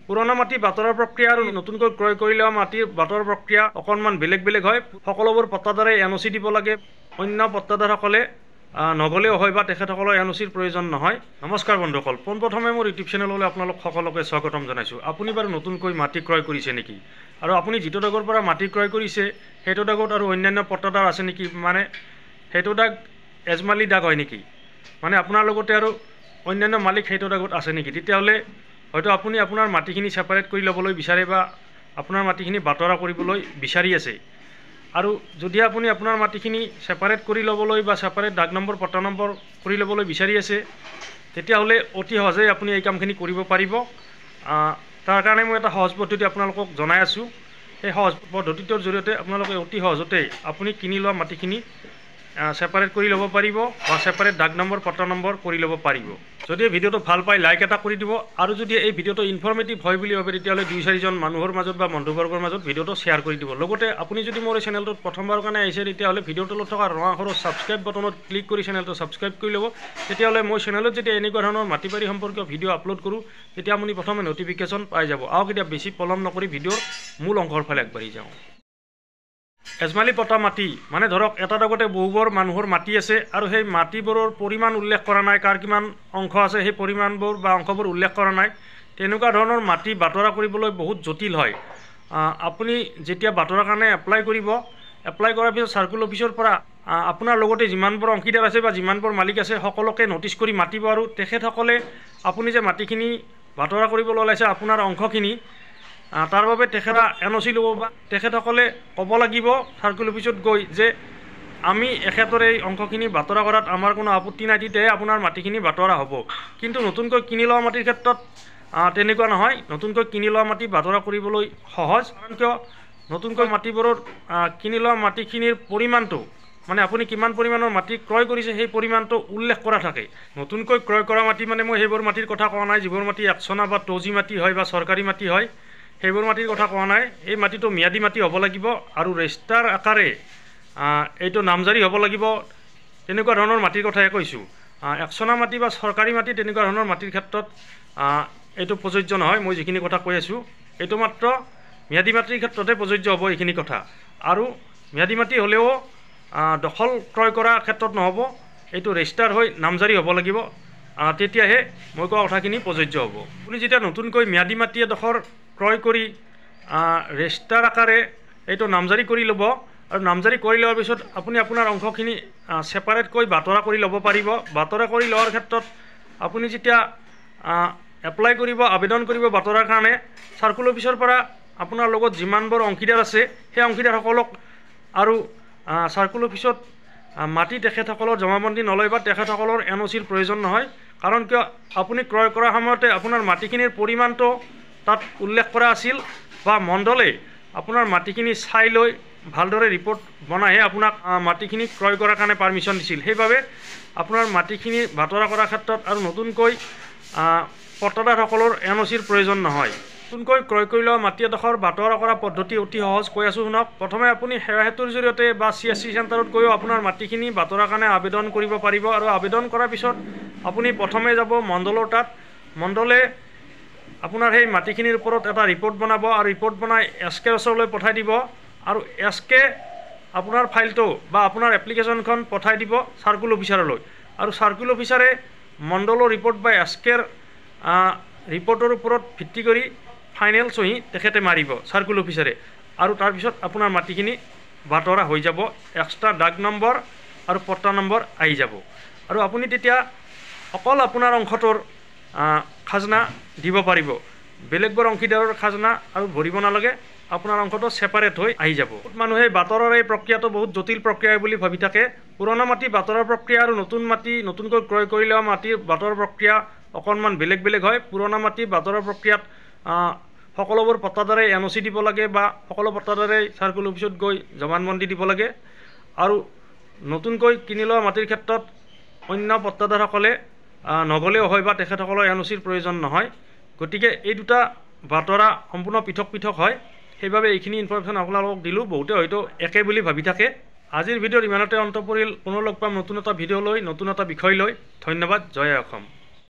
পুৰণা মাটি বাটৰাৰ প্ৰক্ৰিয়া আৰু নতুনকৈ ক্ৰয় কৰি লোৱা মাটিৰ বাটৰ প্ৰক্ৰিয়া অকণমান বেলেগ বেলেগ হয়। সকলোবোৰ পট্টাদাৰে NOC দিব লাগে। অন্য পট্টাদাৰসকলে নগলেও হয় বা তেখেতসকলৰ NOCৰ প্ৰয়োজন নহয়। নমস্কাৰ বন্ধুসকল, পোনপ্ৰথমে মোৰ ইউটিউব চেনেললৈ আপোনালোক সকলোকে স্বাগতম জনাইছোঁ। আপুনি বাৰু নতুনকৈ মাটি ক্ৰয় কৰিছে নেকি? আৰু আপুনি যিটো দাগৰ পৰা মাটি ক্ৰয় কৰিছে সেইটো দাগত আৰু অন্যান্য পট্টাদাৰ আছে নেকি? মানে সেইটো দাগ এজমালি দাগ হয় নেকি? মানে আপোনাৰ লগতে আৰু অন্যান্য মালিক সেইটো দাগত আছে নেকি? তেতিয়াহ'লে হয়তো আপুনি আপোনাৰ মাটিখিনি ছেপাৰেট কৰি ল'বলৈ বিচাৰে বা আপোনাৰ মাটিখিনি বাটৰা কৰিবলৈ বিচাৰি আছে। আৰু যদি আপুনি আপোনাৰ মাটিখিনি ছেপাৰেট কৰি ল'বলৈ বা ছেপাৰেট দাগ নম্বৰ পট্টা নম্বৰ কৰি ল'বলৈ বিচাৰি আছে, তেতিয়াহ'লে অতি সহজেই আপুনি এই কামখিনি কৰিব পাৰিব। তাৰ কাৰণে মই এটা সহজ পদ্ধতি আপোনালোকক জনাই আছোঁ। সেই সহজ পদ্ধতিটোৰ জৰিয়তে আপোনালোকে অতি সহজতে আপুনি কিনি লোৱা মাটিখিনি ছেপাৰেট কৰি ল'ব পাৰিব বা ছেপাৰেট দাগ নম্বৰ পট্টা নম্বৰ কৰি ল'ব পাৰিব। যদি এই ভিডিঅ'টো ভাল পায় লাইক এটা কৰি দিব, আৰু যদি এই ভিডিঅ'টো ইনফৰ্মেটিভ হয় বুলি ভাবে তেতিয়াহ'লে 2-4জন মানুহৰ মাজত বা বন্ধুবৰ্গৰ মাজত ভিডিঅ'টো শ্বেয়াৰ কৰি দিব। লগতে আপুনি যদি মোৰ এই চেনেলটোত প্ৰথমবাৰৰ কাৰণে আহিছে তেতিয়াহ'লে ভিডিঅ'টোৰ তলত থকা ৰঙা আখৰৰ ছাবস্ক্ৰাইব বাটনত ক্লিক কৰি চেনেলটো ছাবস্ক্ৰাইব কৰি ল'ব। তেতিয়াহ'লে মই চেনেলত যেতিয়া এনেকুৱা ধৰণৰ মাটি বাৰী সম্পৰ্কীয় ভিডিঅ' আপলোড কৰোঁ তেতিয়া আপুনি প্ৰথমে নটিফিকেশ্যন পাই যাব। আৰু কেতিয়া বেছি পলম নকৰি ভিডিঅ'ৰ মূল অংশৰ ফালে আগবাঢ়ি যাওঁ। এজমালি পট্টা মাটি মানে ধৰক এটা দাগতে বহুবোৰ মানুহৰ মাটি আছে আৰু সেই মাটিবোৰৰ পৰিমাণ উল্লেখ কৰা নাই, কাৰ কিমান অংশ আছে সেই পৰিমাণবোৰ বা অংশবোৰ উল্লেখ কৰা নাই। তেনেকুৱা ধৰণৰ মাটি বাটৰা কৰিবলৈ বহুত জটিল হয়। আপুনি যেতিয়া বাটৰাৰ কাৰণে এপ্লাই কৰিব, এপ্লাই কৰাৰ পিছত চাৰ্কুল অফিচৰ পৰা আপোনাৰ লগতে যিমানবোৰ অংশীদাৰ আছে বা যিমানবোৰ মালিক আছে সকলোকে ন'টিচ কৰি মাতিব, আৰু তেখেতসকলে আপুনি যে মাটিখিনি বাটৰা কৰিবলৈ ওলাইছে আপোনাৰ অংশখিনি তাৰ বাবে তেখেতে NOC ল'ব বা তেখেতসকলে ক'ব লাগিব চাৰ্কুল অফিচত গৈ যে আমি এখেতৰ এই অংশখিনি বাটৰা কৰাত আমাৰ কোনো আপত্তি নাই, তেতিয়াহে আপোনাৰ মাটিখিনি বাটৰা হ'ব। কিন্তু নতুনকৈ কিনি লোৱা মাটিৰ ক্ষেত্ৰত তেনেকুৱা নহয়। নতুনকৈ কিনি লোৱা মাটি বাটৰা কৰিবলৈ সহজ, কাৰণ কিয় নতুনকৈ মাটিবোৰৰ কিনি লোৱা মাটিখিনিৰ পৰিমাণটো মানে আপুনি কিমান পৰিমাণৰ মাটি ক্ৰয় কৰিছে সেই পৰিমাণটো উল্লেখ কৰা থাকে। নতুনকৈ ক্ৰয় কৰা মাটি মানে মই সেইবোৰ মাটিৰ কথা কোৱা নাই যিবোৰ মাটি একচনা বা টজি মাটি হয় বা চৰকাৰী মাটি হয়, সেইবোৰ মাটিৰ কথা কোৱা নাই। এই মাটিটো ম্যাদী মাটি হ'ব লাগিব আৰু ৰেজিষ্টাৰ আকাৰে এইটো নামজাৰি হ'ব লাগিব, তেনেকুৱা ধৰণৰ মাটিৰ কথাহে কৈছোঁ। একচনা মাটি বা চৰকাৰী মাটি তেনেকুৱা ধৰণৰ মাটিৰ ক্ষেত্ৰত এইটো প্ৰযোজ্য নহয়। মই যিখিনি কথা কৈ আছোঁ এইটো মাত্ৰ ম্যাদী মাটিৰ ক্ষেত্ৰতে প্ৰযোজ্য হ'ব এইখিনি কথা। আৰু ম্যাদী মাটি হ'লেও দখল ক্ৰয় কৰাৰ ক্ষেত্ৰত নহ'ব, এইটো ৰেজিষ্টাৰ হৈ নামজাৰি হ'ব লাগিব, তেতিয়াহে মই কোৱা কথাখিনি প্ৰযোজ্য হ'ব। আপুনি যেতিয়া নতুনকৈ ম্যাদী মাটি এডোখৰ ক্ৰয় কৰি ৰেজিষ্টাৰ আকাৰে এইটো নামজাৰি কৰি ল'ব, আৰু নামজাৰি কৰি লোৱাৰ পিছত আপুনি আপোনাৰ অংশখিনি ছেপাৰেটকৈ বাটৰা কৰি ল'ব পাৰিব। বাটৰা কৰি লোৱাৰ ক্ষেত্ৰত আপুনি যেতিয়া এপ্লাই কৰিব, আবেদন কৰিব বাটৰাৰ কাৰণে, চাৰ্কুল অফিচৰ পৰা আপোনাৰ লগত যিমানবোৰ অংশীদাৰ আছে সেই অংশীদাৰসকলক আৰু চাৰ্কুল অফিচত মাটি তেখেতসকলৰ জমাবন্দী নলয় বা তেখেতসকলৰ NOCৰ প্ৰয়োজন নহয়। কাৰণ কিয় আপুনি ক্ৰয় কৰাৰ সময়তে আপোনাৰ মাটিখিনিৰ পৰিমাণটো তাত উল্লেখ কৰা আছিল, বা মণ্ডলে আপোনাৰ মাটিখিনি চাই লৈ ভালদৰে ৰিপৰ্ট বনাইহে আপোনাক মাটিখিনি ক্ৰয় কৰাৰ কাৰণে পাৰ্মিশ্যন দিছিল। সেইবাবে আপোনাৰ মাটিখিনি বাটৰা কৰাৰ ক্ষেত্ৰত আৰু নতুনকৈ পট্টাদাৰসকলৰ NOCৰ প্ৰয়োজন নহয়। নতুনকৈ ক্ৰয় কৰি লোৱা মাটি এডোখৰ বাটৰা কৰা পদ্ধতি অতি সহজ, কৈ আছোঁ শুনক। প্ৰথমে আপুনি সেৱা সেতুৰ জৰিয়তে বা CSC চেণ্টাৰত গৈও আপোনাৰ মাটিখিনি বাটৰাৰ কাৰণে আবেদন কৰিব পাৰিব। আৰু আবেদন কৰাৰ পিছত আপুনি প্ৰথমে যাব মণ্ডলৰ তাত, মণ্ডলে আপোনাৰ সেই মাটিখিনিৰ ওপৰত এটা ৰিপৰ্ট বনাব আৰু ৰিপৰ্ট বনাই SK ওচৰলৈ পঠাই দিব, আৰু SK আপোনাৰ ফাইলটো বা আপোনাৰ এপ্লিকেশ্যনখন পঠাই দিব চাৰ্কুল অফিচাৰলৈ, আৰু চাৰ্কুল অফিচাৰে মণ্ডলৰ ৰিপৰ্ট বা SKৰ ৰিপৰ্টৰ ওপৰত ভিত্তি কৰি ফাইনেল চহী তেখেতে মাৰিব চাৰ্কুল অফিচাৰে, আৰু তাৰপিছত আপোনাৰ মাটিখিনি বাটৰা হৈ যাব। এক্সট্ৰা দাগ নম্বৰ আৰু পট্টা নম্বৰ আহি যাব, আৰু আপুনি তেতিয়া অকল আপোনাৰ অংশটোৰ খাজনা দিব পাৰিব। বেলেগবোৰ অংশীদাৰৰ খাজনা আৰু ভৰিব নালাগে, আপোনাৰ অংশটো ছেপাৰেট হৈ আহি যাব। মানুহে বাটৰাৰ এই প্ৰক্ৰিয়াটো বহুত জটিল প্ৰক্ৰিয়া বুলি ভাবি থাকে। পুৰণা মাটি বাটৰাৰ প্ৰক্ৰিয়া আৰু নতুন মাটি নতুনকৈ ক্ৰয় কৰি লোৱা মাটিৰ বাটৰাৰ প্ৰক্ৰিয়া অকণমান বেলেগ বেলেগ হয়। পুৰণা মাটি বাটৰাৰ প্ৰক্ৰিয়াত সকলোবোৰ পট্টাদাৰে NOC দিব লাগে বা সকলো পট্টাদাৰে চাৰ্কুল অফিচত গৈ জমানবন্দী দিব লাগে, আৰু নতুনকৈ কিনি লোৱা মাটিৰ ক্ষেত্ৰত অন্য পট্টাদাৰসকলে নগলেও হয় বা তেখেতসকলৰ NOCৰ প্ৰয়োজন নহয়। গতিকে এই দুটা বাটৰা সম্পূৰ্ণ পৃথক পৃথক হয়। সেইবাবে এইখিনি ইনফৰমেশ্যন আপোনালোকক দিলোঁ। বহুতে হয়তো একে বুলি ভাবি থাকে। আজিৰ ভিডিঅ'ত ইমানতে অন্ত পৰিল। পুনৰ লগ পাম নতুন এটা ভিডিঅ' লৈ, নতুন এটা বিষয় লৈ। ধন্যবাদ। জয় অসম।